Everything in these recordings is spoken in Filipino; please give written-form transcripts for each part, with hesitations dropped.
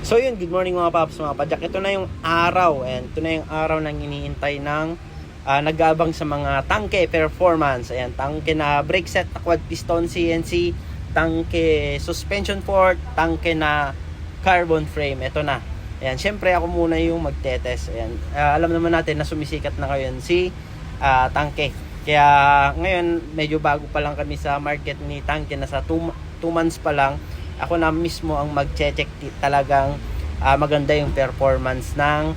So yun, good morning mga paps, mga padyak. Ito na yung araw, and ito na yung araw na iniintay ng nag-aabang sa mga tangke performance. Ayan, tangke na brake set na quad piston CNC, tangke suspension fork, tangke na carbon frame. Ito na. Ayan, syempre ako muna yung magte-test. Ayan, alam naman natin na sumisikat na ngayon si tangke. Kaya ngayon medyo bago pa lang kami sa market ni tangke, na sa 2 months pa lang. Ako na mismo ang mag-check talagang maganda yung performance ng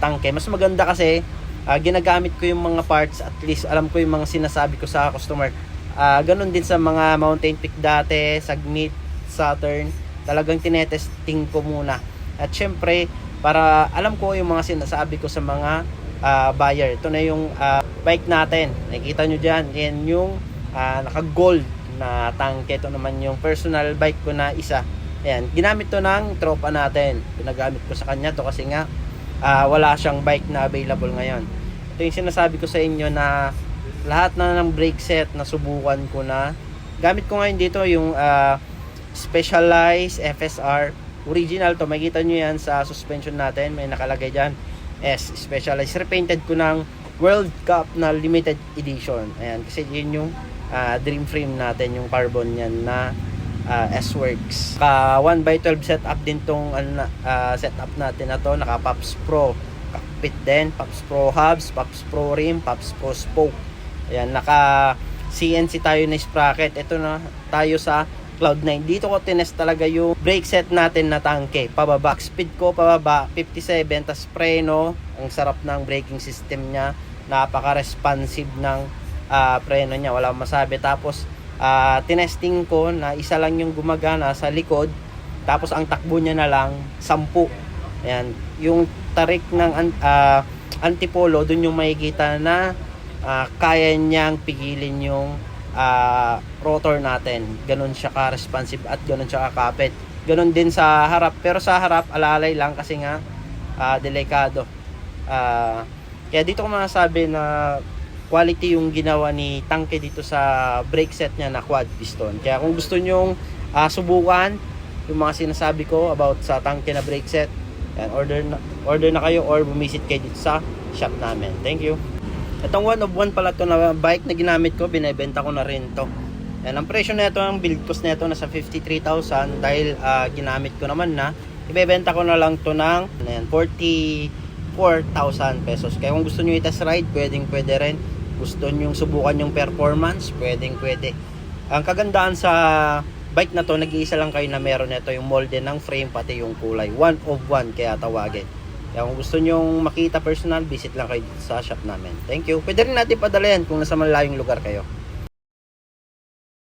tangke. Mas maganda kasi ginagamit ko yung mga parts, at least alam ko yung mga sinasabi ko sa customer. Ganun din sa mga Mountain Peak dati, Sagmit, Saturn, talagang tinetesting ko muna. At syempre, para alam ko yung mga sinasabi ko sa mga buyer. Ito na yung bike natin. Nakikita nyo dyan, yan yung naka-gold na tangke. Ito naman yung personal bike ko na isa. Ayan, ginamit to ng tropa natin. Pinagamit ko sa kanya to kasi nga wala siyang bike na available ngayon. Ito yung sinasabi ko sa inyo na lahat na ng brake set na subukan ko na. Gamit ko ngayon dito yung Specialized FSR original to. Makikita nyo yan sa suspension natin, may nakalagay dyan S Specialized. Repainted ko ng World Cup na limited edition. Ayan, kasi yun yung dream frame natin, yung carbon yan na S-Works. 1x12 setup din tong setup natin na to. Naka Pops Pro cockpit din, Pops Pro hubs, Pops Pro rim, Pops Pro spoke. Ayan, naka CNC tayo na sprocket. Ito na tayo sa Cloud9. Dito ko tinest talaga yung brake set natin na tangke. Pababa, speed ko pababa 57, tas preno, ang sarap ng braking system niya, napaka-responsive ng preno niya, wala masabi. Tapos tinesting ko na isa lang yung gumagana sa likod, tapos ang takbo niya na lang 10. Ayan, yung tarik ng antipolo, dun yung makikita na kaya niyang pigilin yung rotor natin. Ganun siya ka-responsive at ganun siya kakapit. Ganun din sa harap, pero sa harap alalay lang kasi nga delikado. Kaya dito ko masasabi na quality yung ginawa ni tangke dito sa brake set niya na quad piston. Kaya kung gusto nyong subukan yung mga sinasabi ko about sa tangke na brake set, yan, order na kayo or bumisit kayo dito sa shop namin. Thank you. Itong 1 of 1 pala to na bike na ginamit ko, binebenta ko na rin to. Yan, ang presyo nito, ang build cost nito nasa 53,000 dahil ginamit ko naman na. Ibebenta ko na lang to ng 44,000 pesos. Kaya kung gusto niyo i-test ride, pwede rin. Gusto niyo subukan yung performance, pwede. Ang kagandahan sa bike na to, nag-iisa lang kayo na meron nito, yung molde ng frame pati yung kulay. 1 of 1 kaya tawagin. Kaya kung gusto nyong makita personal, visit lang kayo sa shop namin. Thank you. Pwede rin natin padala yan kung nasa malayong lugar kayo.